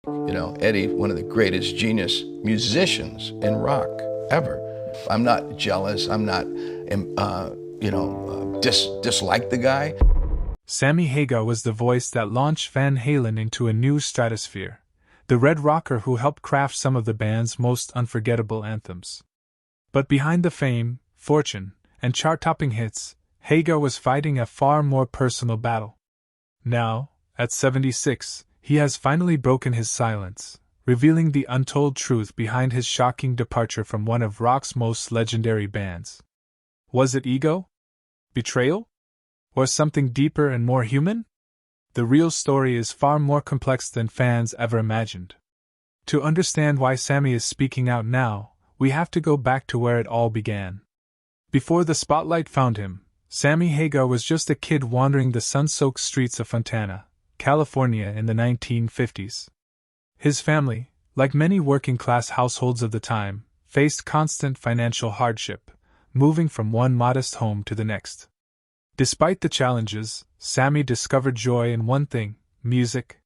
Eddie, one of the greatest genius musicians in rock ever. I'm not jealous. I'm not, dislike the guy. Sammy Hagar was the voice that launched Van Halen into a new stratosphere, the Red Rocker who helped craft some of the band's most unforgettable anthems. But behind the fame, fortune, and chart-topping hits, Hagar was fighting a far more personal battle. Now, at 76, he has finally broken his silence, revealing the untold truth behind his shocking departure from one of rock's most legendary bands. Was it ego? Betrayal? Or something deeper and more human? The real story is far more complex than fans ever imagined. To understand why Sammy is speaking out now, we have to go back to where it all began. Before the spotlight found him, Sammy Hagar was just a kid wandering the sun-soaked streets of Fontana, California in the 1950s. His family, like many working-class households of the time, faced constant financial hardship, moving from one modest home to the next. Despite the challenges, Sammy discovered joy in one thing: music.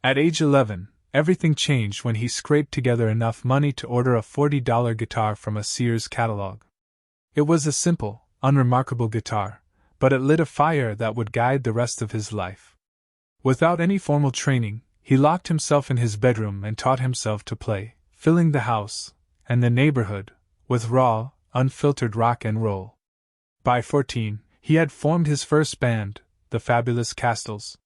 At age 11, everything changed when he scraped together enough money to order a $40 guitar from a Sears catalog. It was a simple, unremarkable guitar, but it lit a fire that would guide the rest of his life. Without any formal training, he locked himself in his bedroom and taught himself to play, filling the house and the neighborhood with raw, unfiltered rock and roll. By 14, he had formed his first band, the Fabulous Castles.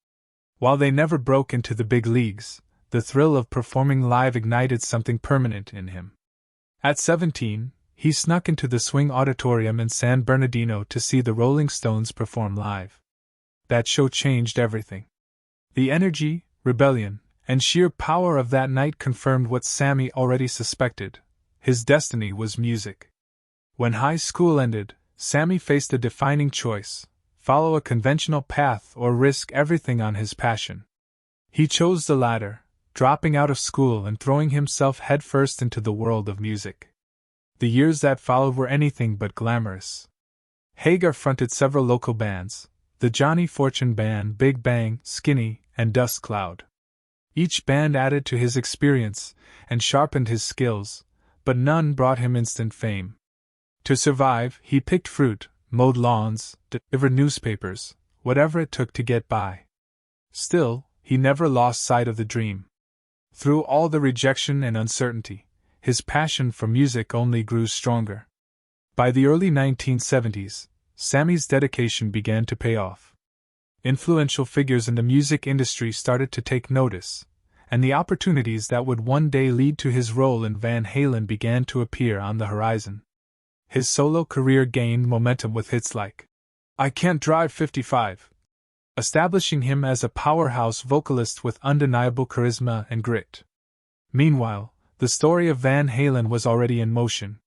While they never broke into the big leagues, the thrill of performing live ignited something permanent in him. At 17, he snuck into the Swing Auditorium in San Bernardino to see the Rolling Stones perform live. That show changed everything. The energy, rebellion, and sheer power of that night confirmed what Sammy already suspected: his destiny was music. When high school ended, Sammy faced a defining choice: follow a conventional path or risk everything on his passion. He chose the latter, dropping out of school and throwing himself headfirst into the world of music. The years that followed were anything but glamorous. Hagar fronted several local bands: the Johnny Fortune Band, Big Bang, Skinny, and Dust Cloud. Each band added to his experience and sharpened his skills, but none brought him instant fame. To survive, he picked fruit, mowed lawns, delivered newspapers, whatever it took to get by. Still, he never lost sight of the dream. Through all the rejection and uncertainty, his passion for music only grew stronger. By the early 1970s, Sammy's dedication began to pay off. Influential figures in the music industry started to take notice, and the opportunities that would one day lead to his role in Van Halen began to appear on the horizon. His solo career gained momentum with hits like "I Can't Drive 55," establishing him as a powerhouse vocalist with undeniable charisma and grit. Meanwhile, the story of Van Halen was already in motion.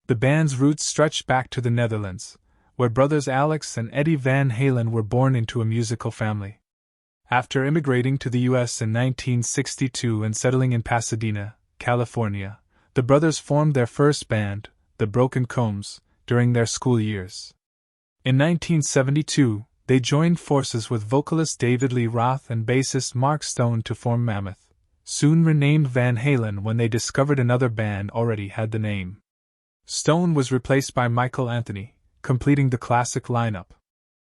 The band's roots stretched back to the Netherlands, where brothers Alex and Eddie Van Halen were born into a musical family. After immigrating to the U.S. in 1962 and settling in Pasadena, California, the brothers formed their first band, the Broken Combs, during their school years. In 1972, they joined forces with vocalist David Lee Roth and bassist Mark Stone to form Mammoth, soon renamed Van Halen when they discovered another band already had the name. Stone was replaced by Michael Anthony, completing the classic lineup.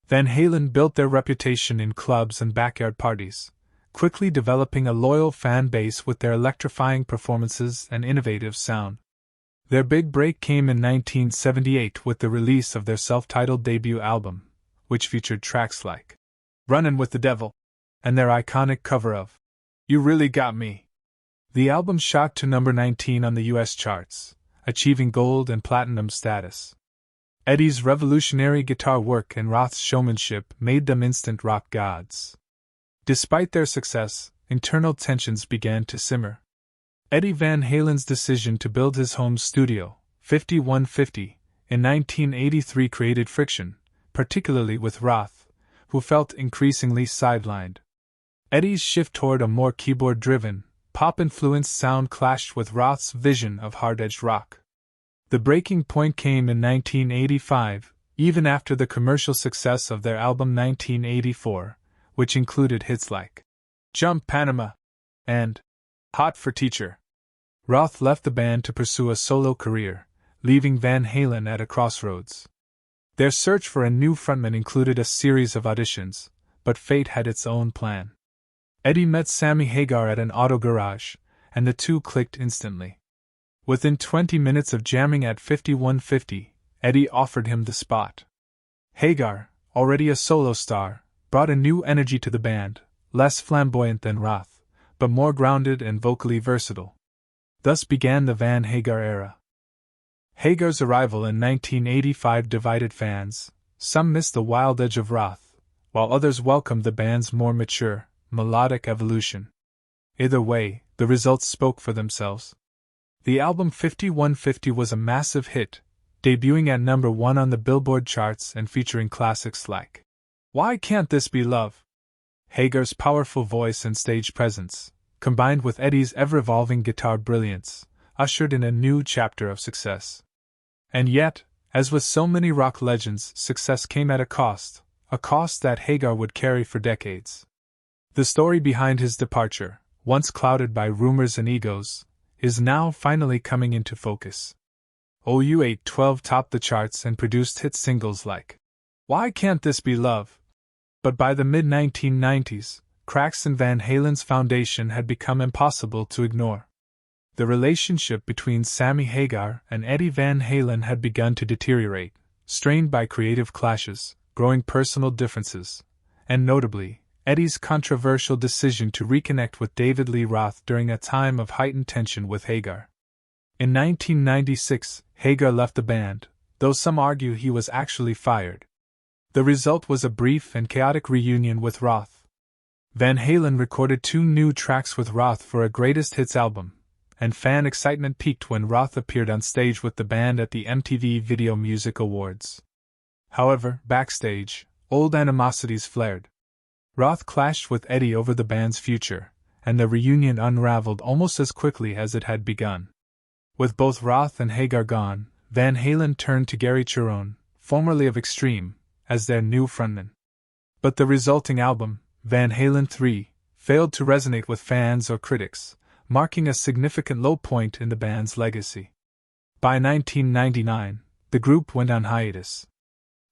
Van Halen built their reputation in clubs and backyard parties, quickly developing a loyal fan base with their electrifying performances and innovative sound. Their big break came in 1978 with the release of their self-titled debut album, which featured tracks like "Runnin' with the Devil" and their iconic cover of "You Really Got Me." The album shot to number 19 on the U.S. charts, achieving gold and platinum status. Eddie's revolutionary guitar work and Roth's showmanship made them instant rock gods. Despite their success, internal tensions began to simmer. Eddie Van Halen's decision to build his home studio, 5150, in 1983 created friction, particularly with Roth, who felt increasingly sidelined. Eddie's shift toward a more keyboard-driven, pop-influenced sound clashed with Roth's vision of hard-edged rock. The breaking point came in 1985, even after the commercial success of their album 1984, which included hits like "Jump Panama" and Hot for teacher. Roth left the band to pursue a solo career, leaving Van Halen at a crossroads. Their search for a new frontman included a series of auditions, but fate had its own plan. Eddie met Sammy Hagar at an auto garage, and the two clicked instantly. Within 20 minutes of jamming at 5150, Eddie offered him the spot. Hagar, already a solo star, brought a new energy to the band, less flamboyant than Roth, but more grounded and vocally versatile. Thus began the Van Hagar era. Hagar's arrival in 1985 divided fans. Some missed the wild edge of Roth, while others welcomed the band's more mature, melodic evolution. Either way, the results spoke for themselves. The album 5150 was a massive hit, debuting at number 1 on the Billboard charts and featuring classics like Why Can't This Be Love? Hagar's powerful voice and stage presence, combined with Eddie's ever-evolving guitar brilliance, ushered in a new chapter of success. And yet, as with so many rock legends, success came at a cost that Hagar would carry for decades. The story behind his departure, once clouded by rumors and egos, is now finally coming into focus. OU812 topped the charts and produced hit singles like Why Can't This Be Love? But by the mid-1990s, cracks in Van Halen's foundation had become impossible to ignore. The relationship between Sammy Hagar and Eddie Van Halen had begun to deteriorate, strained by creative clashes, growing personal differences, and notably, Eddie's controversial decision to reconnect with David Lee Roth during a time of heightened tension with Hagar. In 1996, Hagar left the band, though some argue he was actually fired. The result was a brief and chaotic reunion with Roth. Van Halen recorded 2 new tracks with Roth for a greatest hits album, and fan excitement peaked when Roth appeared on stage with the band at the MTV Video Music Awards. However, backstage, old animosities flared. Roth clashed with Eddie over the band's future, and the reunion unraveled almost as quickly as it had begun. With both Roth and Hagar gone, Van Halen turned to Gary Cherone, formerly of Extreme, as their new frontman. But the resulting album, Van Halen 3, failed to resonate with fans or critics, marking a significant low point in the band's legacy. By 1999, the group went on hiatus.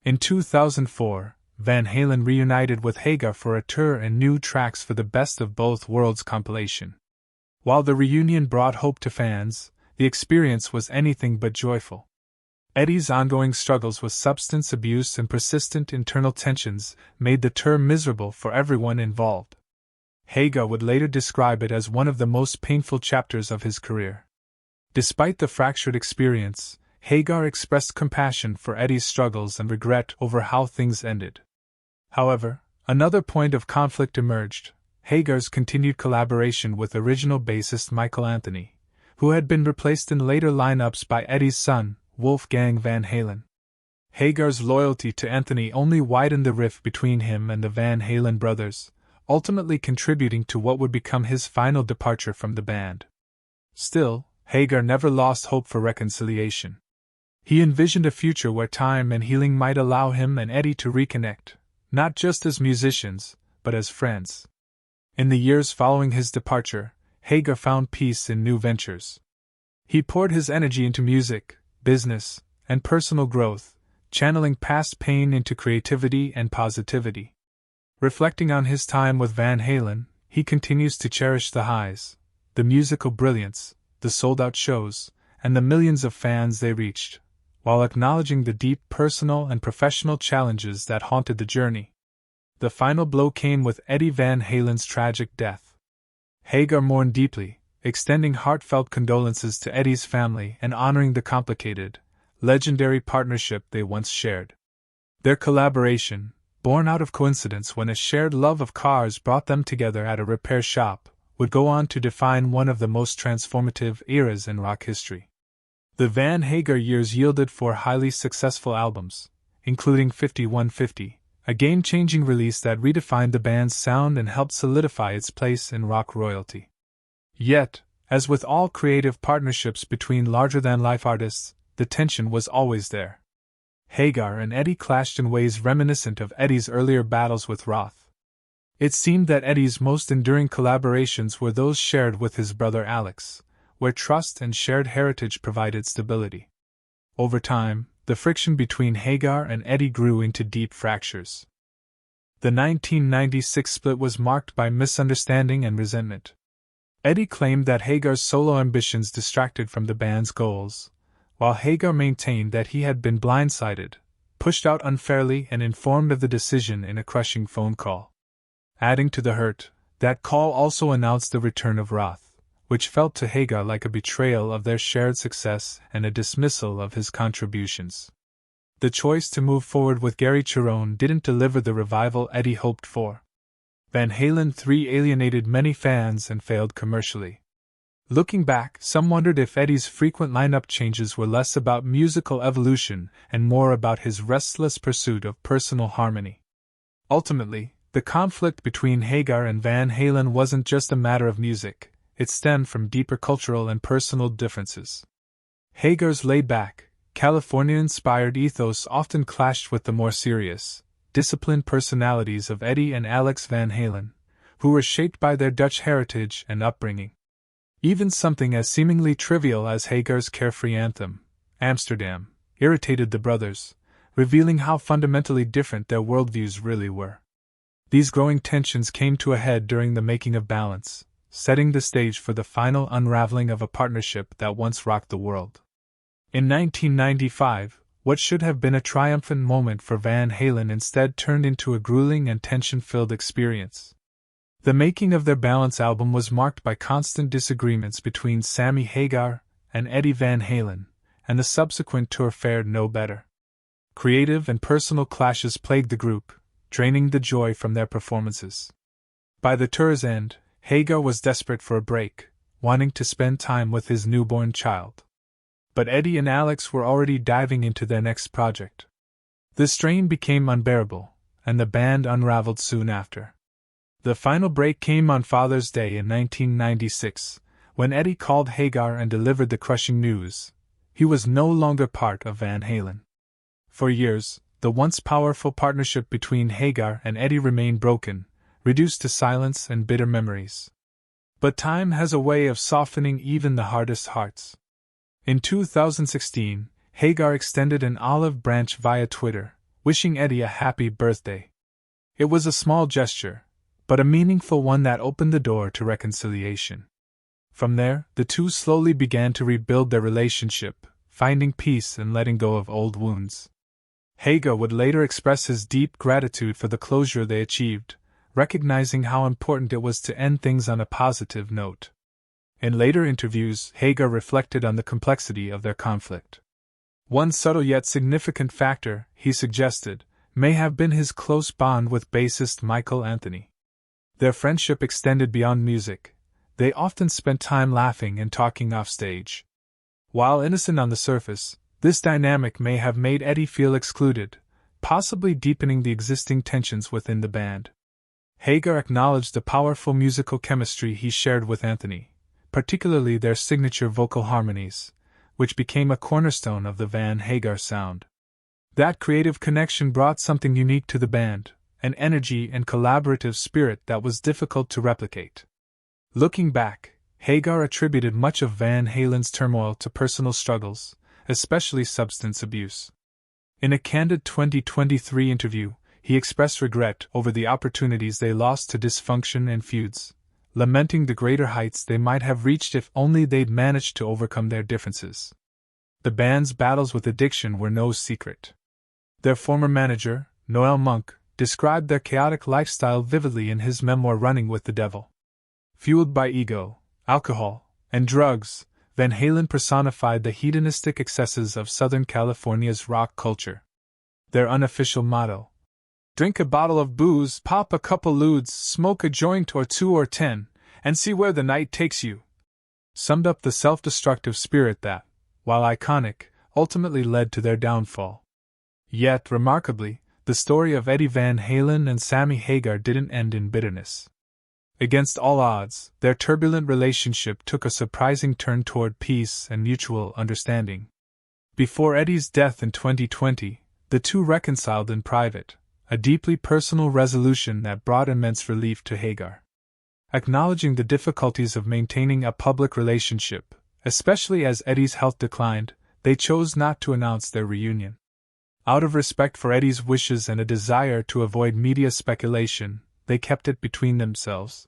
In 2004, Van Halen reunited with Hagar for a tour and new tracks for the Best of Both Worlds compilation. While the reunion brought hope to fans, the experience was anything but joyful. Eddie's ongoing struggles with substance abuse and persistent internal tensions made the tour miserable for everyone involved. Hagar would later describe it as one of the most painful chapters of his career. Despite the fractured experience, Hagar expressed compassion for Eddie's struggles and regret over how things ended. However, another point of conflict emerged: Hagar's continued collaboration with original bassist Michael Anthony, who had been replaced in later lineups by Eddie's son, Wolfgang Van Halen. Hagar's loyalty to Anthony only widened the rift between him and the Van Halen brothers, ultimately contributing to what would become his final departure from the band. Still, Hagar never lost hope for reconciliation. He envisioned a future where time and healing might allow him and Eddie to reconnect, not just as musicians, but as friends. In the years following his departure, Hagar found peace in new ventures. He poured his energy into music, business, and personal growth, channeling past pain into creativity and positivity. Reflecting on his time with Van Halen, he continues to cherish the highs, the musical brilliance, the sold-out shows, and the millions of fans they reached, while acknowledging the deep personal and professional challenges that haunted the journey. The final blow came with Eddie Van Halen's tragic death. Hagar mourned deeply, extending heartfelt condolences to Eddie's family and honoring the complicated, legendary partnership they once shared. Their collaboration, born out of coincidence when a shared love of cars brought them together at a repair shop, would go on to define one of the most transformative eras in rock history. The Van Hagar years yielded 4 highly successful albums, including 5150, a game-changing release that redefined the band's sound and helped solidify its place in rock royalty. Yet, as with all creative partnerships between larger-than-life artists, the tension was always there. Hagar and Eddie clashed in ways reminiscent of Eddie's earlier battles with Roth. It seemed that Eddie's most enduring collaborations were those shared with his brother Alex, where trust and shared heritage provided stability. Over time, the friction between Hagar and Eddie grew into deep fractures. The 1996 split was marked by misunderstanding and resentment. Eddie claimed that Hagar's solo ambitions distracted from the band's goals, while Hagar maintained that he had been blindsided, pushed out unfairly, and informed of the decision in a crushing phone call. Adding to the hurt, that call also announced the return of Roth, which felt to Hagar like a betrayal of their shared success and a dismissal of his contributions. The choice to move forward with Gary Cherone didn't deliver the revival Eddie hoped for. Van Halen 3 alienated many fans and failed commercially. Looking back, some wondered if Eddie's frequent lineup changes were less about musical evolution and more about his restless pursuit of personal harmony. Ultimately, the conflict between Hagar and Van Halen wasn't just a matter of music, it stemmed from deeper cultural and personal differences. Hagar's laid-back, California-inspired ethos often clashed with the more serious, disciplined personalities of Eddie and Alex Van Halen, who were shaped by their Dutch heritage and upbringing. Even something as seemingly trivial as Hagar's carefree anthem, Amsterdam, irritated the brothers, revealing how fundamentally different their worldviews really were. These growing tensions came to a head during the making of Balance, setting the stage for the final unraveling of a partnership that once rocked the world. In 1995, what should have been a triumphant moment for Van Halen instead turned into a grueling and tension-filled experience. The making of their Balance album was marked by constant disagreements between Sammy Hagar and Eddie Van Halen, and the subsequent tour fared no better. Creative and personal clashes plagued the group, draining the joy from their performances. By the tour's end, Hagar was desperate for a break, wanting to spend time with his newborn child. But Eddie and Alex were already diving into their next project. The strain became unbearable, and the band unraveled soon after. The final break came on Father's Day in 1996, when Eddie called Hagar and delivered the crushing news: he was no longer part of Van Halen. For years, the once powerful partnership between Hagar and Eddie remained broken, reduced to silence and bitter memories. But time has a way of softening even the hardest hearts. In 2016, Hagar extended an olive branch via Twitter, wishing Eddie a happy birthday. It was a small gesture, but a meaningful one that opened the door to reconciliation. From there, the two slowly began to rebuild their relationship, finding peace and letting go of old wounds. Hagar would later express his deep gratitude for the closure they achieved, recognizing how important it was to end things on a positive note. In later interviews, Hagar reflected on the complexity of their conflict. One subtle yet significant factor, he suggested, may have been his close bond with bassist Michael Anthony. Their friendship extended beyond music. They often spent time laughing and talking offstage. While innocent on the surface, this dynamic may have made Eddie feel excluded, possibly deepening the existing tensions within the band. Hagar acknowledged the powerful musical chemistry he shared with Anthony, particularly their signature vocal harmonies, which became a cornerstone of the Van Hagar sound. That creative connection brought something unique to the band, an energy and collaborative spirit that was difficult to replicate. Looking back, Hagar attributed much of Van Halen's turmoil to personal struggles, especially substance abuse. In a candid 2023 interview, he expressed regret over the opportunities they lost to dysfunction and feuds, lamenting the greater heights they might have reached if only they'd managed to overcome their differences. The band's battles with addiction were no secret. Their former manager, Noel Monk, described their chaotic lifestyle vividly in his memoir Running with the Devil. Fueled by ego, alcohol, and drugs, Van Halen personified the hedonistic excesses of Southern California's rock culture. Their unofficial motto, "Drink a bottle of booze, pop a couple ludes, smoke a joint or 2 or 10, and see where the night takes you," summed up the self-destructive spirit that, while iconic, ultimately led to their downfall. Yet, remarkably, the story of Eddie Van Halen and Sammy Hagar didn't end in bitterness. Against all odds, their turbulent relationship took a surprising turn toward peace and mutual understanding. Before Eddie's death in 2020, the two reconciled in private, a deeply personal resolution that brought immense relief to Hagar. Acknowledging the difficulties of maintaining a public relationship, especially as Eddie's health declined, they chose not to announce their reunion. Out of respect for Eddie's wishes and a desire to avoid media speculation, they kept it between themselves.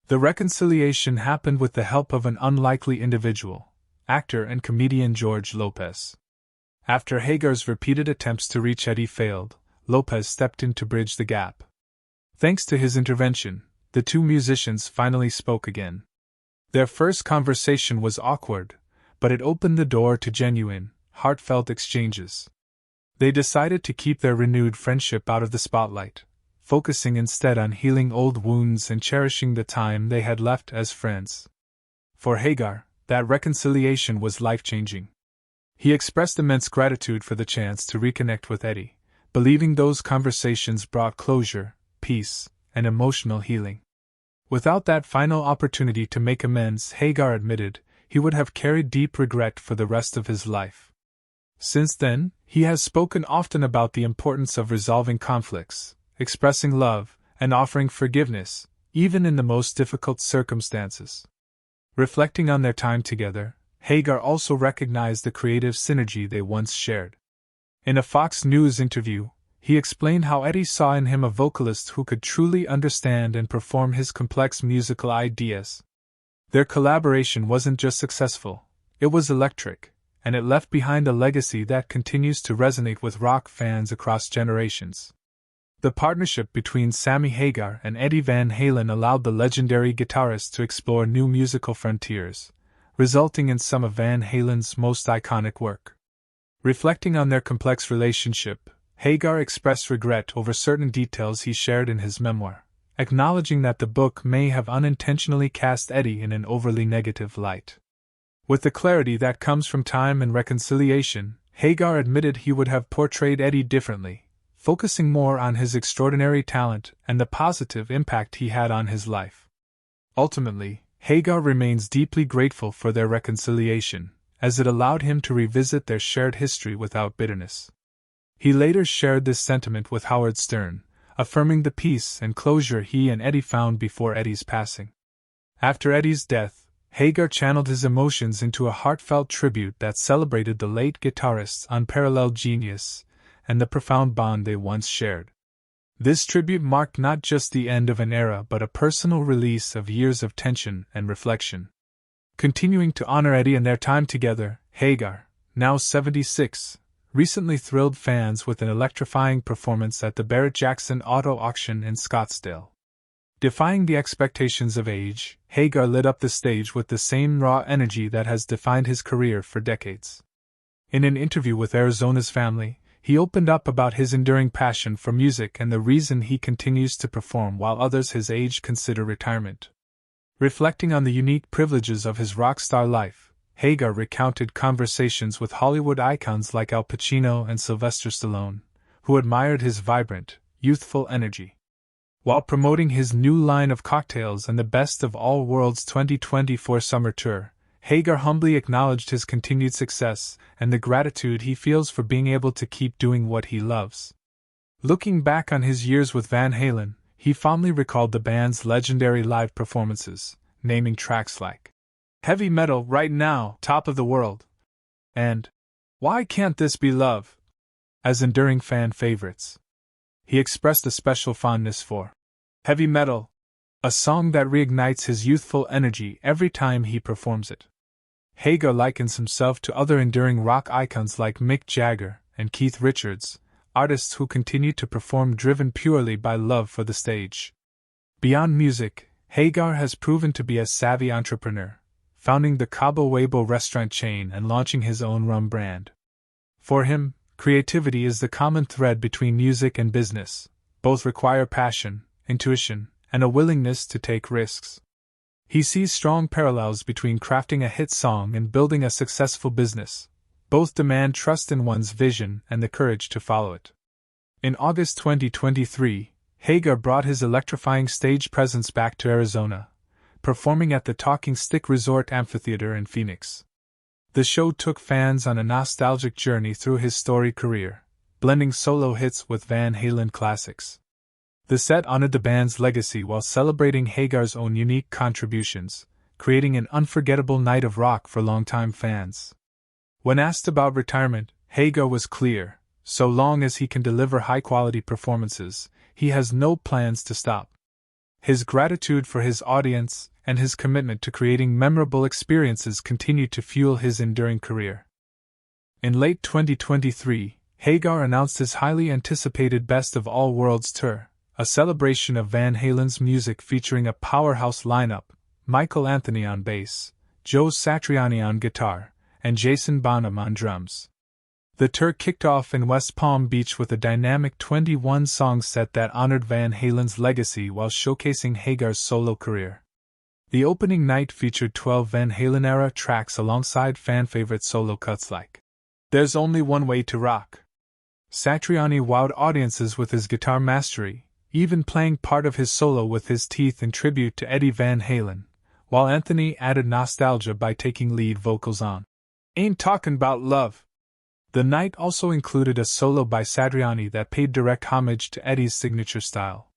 The reconciliation happened with the help of an unlikely individual, actor and comedian George Lopez. After Hagar's repeated attempts to reach Eddie failed, Lopez stepped in to bridge the gap. Thanks to his intervention, the two musicians finally spoke again. Their first conversation was awkward, but it opened the door to genuine, heartfelt exchanges. They decided to keep their renewed friendship out of the spotlight, focusing instead on healing old wounds and cherishing the time they had left as friends. For Hagar, that reconciliation was life-changing. He expressed immense gratitude for the chance to reconnect with Eddie, believing those conversations brought closure, peace, and emotional healing. Without that final opportunity to make amends, Hagar admitted, he would have carried deep regret for the rest of his life. Since then, he has spoken often about the importance of resolving conflicts, expressing love, and offering forgiveness, even in the most difficult circumstances. Reflecting on their time together, Hagar also recognized the creative synergy they once shared. In a Fox News interview, he explained how Eddie saw in him a vocalist who could truly understand and perform his complex musical ideas. Their collaboration wasn't just successful, it was electric, and it left behind a legacy that continues to resonate with rock fans across generations. The partnership between Sammy Hagar and Eddie Van Halen allowed the legendary guitarist to explore new musical frontiers, resulting in some of Van Halen's most iconic work. Reflecting on their complex relationship, Hagar expressed regret over certain details he shared in his memoir, acknowledging that the book may have unintentionally cast Eddie in an overly negative light. With the clarity that comes from time and reconciliation, Hagar admitted he would have portrayed Eddie differently, focusing more on his extraordinary talent and the positive impact he had on his life. Ultimately, Hagar remains deeply grateful for their reconciliation, as it allowed him to revisit their shared history without bitterness. He later shared this sentiment with Howard Stern, affirming the peace and closure he and Eddie found before Eddie's passing. After Eddie's death, Hagar channeled his emotions into a heartfelt tribute that celebrated the late guitarist's unparalleled genius and the profound bond they once shared. This tribute marked not just the end of an era but a personal release of years of tension and reflection. Continuing to honor Eddie and their time together, Hagar, now 76, recently thrilled fans with an electrifying performance at the Barrett-Jackson Auto Auction in Scottsdale. Defying the expectations of age, Hagar lit up the stage with the same raw energy that has defined his career for decades. In an interview with Arizona's Family, he opened up about his enduring passion for music and the reason he continues to perform while others his age consider retirement. Reflecting on the unique privileges of his rock star life, Hagar recounted conversations with Hollywood icons like Al Pacino and Sylvester Stallone, who admired his vibrant, youthful energy. While promoting his new line of cocktails and the Best of All Worlds 2024 summer tour, Hagar humbly acknowledged his continued success and the gratitude he feels for being able to keep doing what he loves. Looking back on his years with Van Halen, he fondly recalled the band's legendary live performances, naming tracks like Heavy Metal Right Now, Top of the World, and Why Can't This Be Love as enduring fan favorites. He expressed a special fondness for Heavy Metal, a song that reignites his youthful energy every time he performs it. Hagar likens himself to other enduring rock icons like Mick Jagger and Keith Richards, artists who continue to perform driven purely by love for the stage. Beyond music, Hagar has proven to be a savvy entrepreneur, founding the Cabo Wabo restaurant chain and launching his own rum brand. For him, creativity is the common thread between music and business. Both require passion, intuition, and a willingness to take risks. He sees strong parallels between crafting a hit song and building a successful business. Both demand trust in one's vision and the courage to follow it. In August 2023, Hagar brought his electrifying stage presence back to Arizona, performing at the Talking Stick Resort Amphitheater in Phoenix. The show took fans on a nostalgic journey through his storied career, blending solo hits with Van Halen classics. The set honored the band's legacy while celebrating Hagar's own unique contributions, creating an unforgettable night of rock for longtime fans. When asked about retirement, Hagar was clear: so long as he can deliver high-quality performances, he has no plans to stop. His gratitude for his audience and his commitment to creating memorable experiences continue to fuel his enduring career. In late 2023, Hagar announced his highly anticipated Best of All Worlds tour, a celebration of Van Halen's music featuring a powerhouse lineup: Michael Anthony on bass, Joe Satriani on guitar, and Jason Bonham on drums. The tour kicked off in West Palm Beach with a dynamic 21-song set that honored Van Halen's legacy while showcasing Hagar's solo career. The opening night featured 12 Van Halen-era tracks alongside fan-favorite solo cuts like "There's Only One Way to Rock." Satriani wowed audiences with his guitar mastery, even playing part of his solo with his teeth in tribute to Eddie Van Halen, while Anthony added nostalgia by taking lead vocals on "Ain't Talkin' 'Bout Love." The night also included a solo by Satriani that paid direct homage to Eddie's signature style.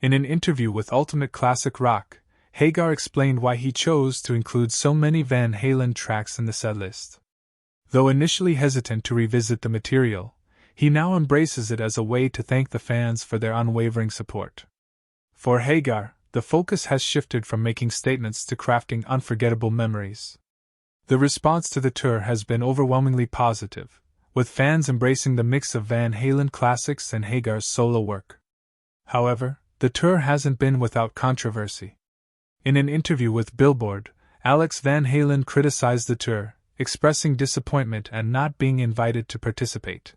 In an interview with Ultimate Classic Rock, Hagar explained why he chose to include so many Van Halen tracks in the setlist. Though initially hesitant to revisit the material, he now embraces it as a way to thank the fans for their unwavering support. For Hagar, the focus has shifted from making statements to crafting unforgettable memories. The response to the tour has been overwhelmingly positive, with fans embracing the mix of Van Halen classics and Hagar's solo work. However, the tour hasn't been without controversy. In an interview with Billboard, Alex Van Halen criticized the tour, expressing disappointment at not being invited to participate.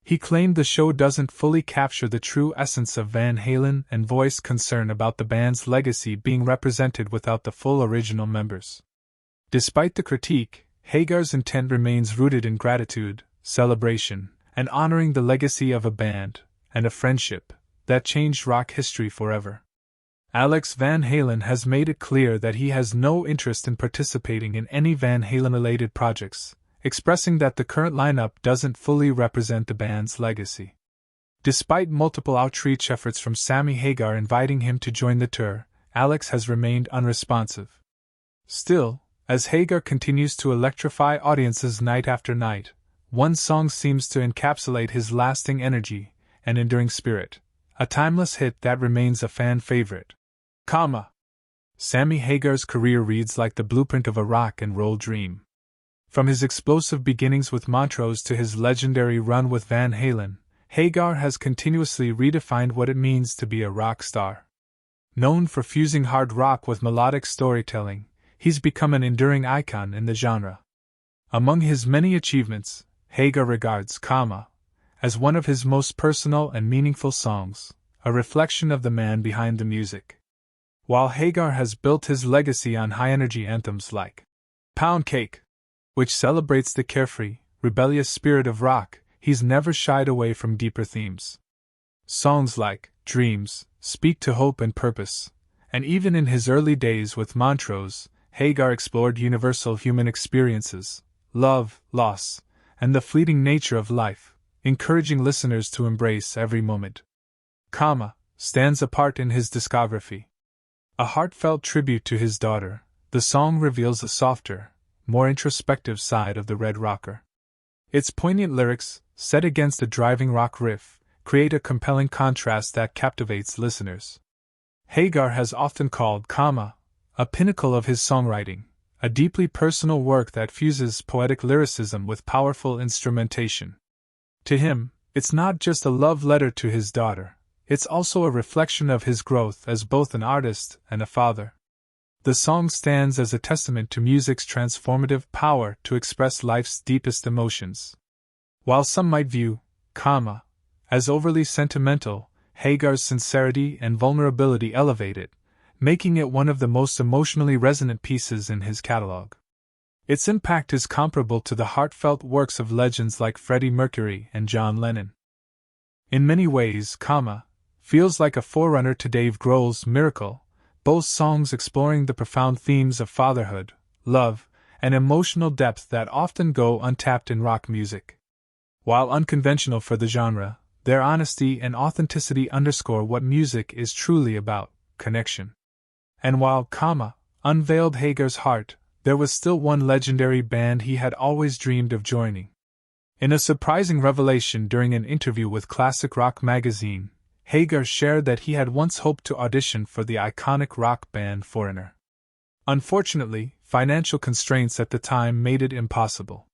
He claimed the show doesn't fully capture the true essence of Van Halen and voiced concern about the band's legacy being represented without the full original members. Despite the critique, Hagar's intent remains rooted in gratitude, celebration, and honoring the legacy of a band and a friendship that changed rock history forever. Alex Van Halen has made it clear that he has no interest in participating in any Van Halen-related projects, expressing that the current lineup doesn't fully represent the band's legacy. Despite multiple outreach efforts from Sammy Hagar inviting him to join the tour, Alex has remained unresponsive. Still, as Hagar continues to electrify audiences night after night, one song seems to encapsulate his lasting energy and enduring spirit, a timeless hit that remains a fan favorite. Sammy Hagar's career reads like the blueprint of a rock and roll dream. From his explosive beginnings with Montrose to his legendary run with Van Halen, Hagar has continuously redefined what it means to be a rock star. Known for fusing hard rock with melodic storytelling, he's become an enduring icon in the genre. Among his many achievements, Hagar regards as one of his most personal and meaningful songs, a reflection of the man behind the music. While Hagar has built his legacy on high-energy anthems like Pound Cake, which celebrates the carefree, rebellious spirit of rock, he's never shied away from deeper themes. Songs like Dreams speak to hope and purpose, and even in his early days with Montrose, Hagar explored universal human experiences, love, loss, and the fleeting nature of life, encouraging listeners to embrace every moment. Stands apart in his discography. A heartfelt tribute to his daughter, the song reveals a softer, more introspective side of the Red Rocker. Its poignant lyrics, set against a driving rock riff, create a compelling contrast that captivates listeners. Hagar has often called a pinnacle of his songwriting, a deeply personal work that fuses poetic lyricism with powerful instrumentation. To him, it's not just a love letter to his daughter, it's also a reflection of his growth as both an artist and a father. The song stands as a testament to music's transformative power to express life's deepest emotions. While some might view as overly sentimental, Hagar's sincerity and vulnerability elevate it, making it one of the most emotionally resonant pieces in his catalog. Its impact is comparable to the heartfelt works of legends like Freddie Mercury and John Lennon. In many ways, feels like a forerunner to Dave Grohl's Miracle, both songs exploring the profound themes of fatherhood, love, and emotional depth that often go untapped in rock music. While unconventional for the genre, their honesty and authenticity underscore what music is truly about: connection. And while unveiled Hagar's heart, there was still one legendary band he had always dreamed of joining. In a surprising revelation during an interview with Classic Rock magazine, Hagar shared that he had once hoped to audition for the iconic rock band Foreigner. Unfortunately, financial constraints at the time made it impossible.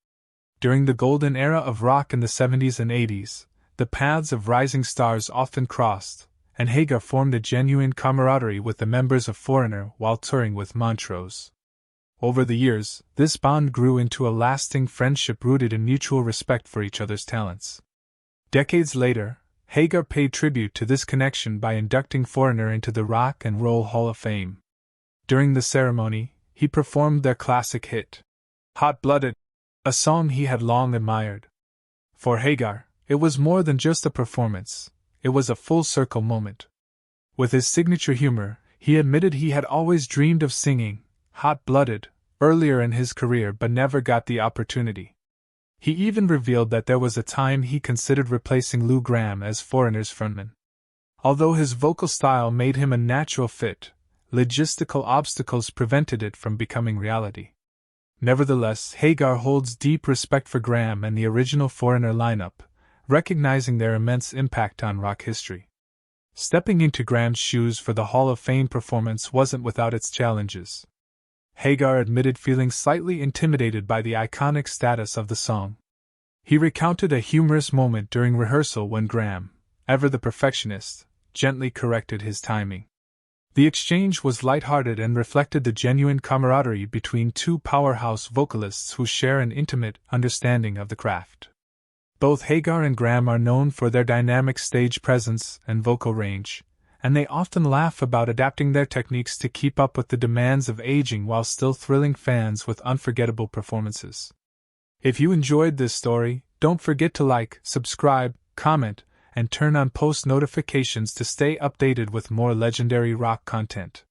During the golden era of rock in the 70s and 80s, the paths of rising stars often crossed, and Hagar formed a genuine camaraderie with the members of Foreigner while touring with Montrose. Over the years, this bond grew into a lasting friendship rooted in mutual respect for each other's talents. Decades later, Hagar paid tribute to this connection by inducting Foreigner into the Rock and Roll Hall of Fame. During the ceremony, he performed their classic hit, Hot-Blooded, a song he had long admired. For Hagar, it was more than just a performance, it was a full-circle moment. With his signature humor, he admitted he had always dreamed of singing Hot-Blooded earlier in his career but never got the opportunity. He even revealed that there was a time he considered replacing Lou Gramm as Foreigner's frontman. Although his vocal style made him a natural fit, logistical obstacles prevented it from becoming reality. Nevertheless, Hagar holds deep respect for Gramm and the original Foreigner lineup, recognizing their immense impact on rock history. Stepping into Gramm's shoes for the Hall of Fame performance wasn't without its challenges. Hagar admitted feeling slightly intimidated by the iconic status of the song. He recounted a humorous moment during rehearsal when Gramm, ever the perfectionist, gently corrected his timing. The exchange was lighthearted and reflected the genuine camaraderie between two powerhouse vocalists who share an intimate understanding of the craft. Both Hagar and Gramm are known for their dynamic stage presence and vocal range, and they often laugh about adapting their techniques to keep up with the demands of aging while still thrilling fans with unforgettable performances. If you enjoyed this story, don't forget to like, subscribe, comment, and turn on post notifications to stay updated with more legendary rock content.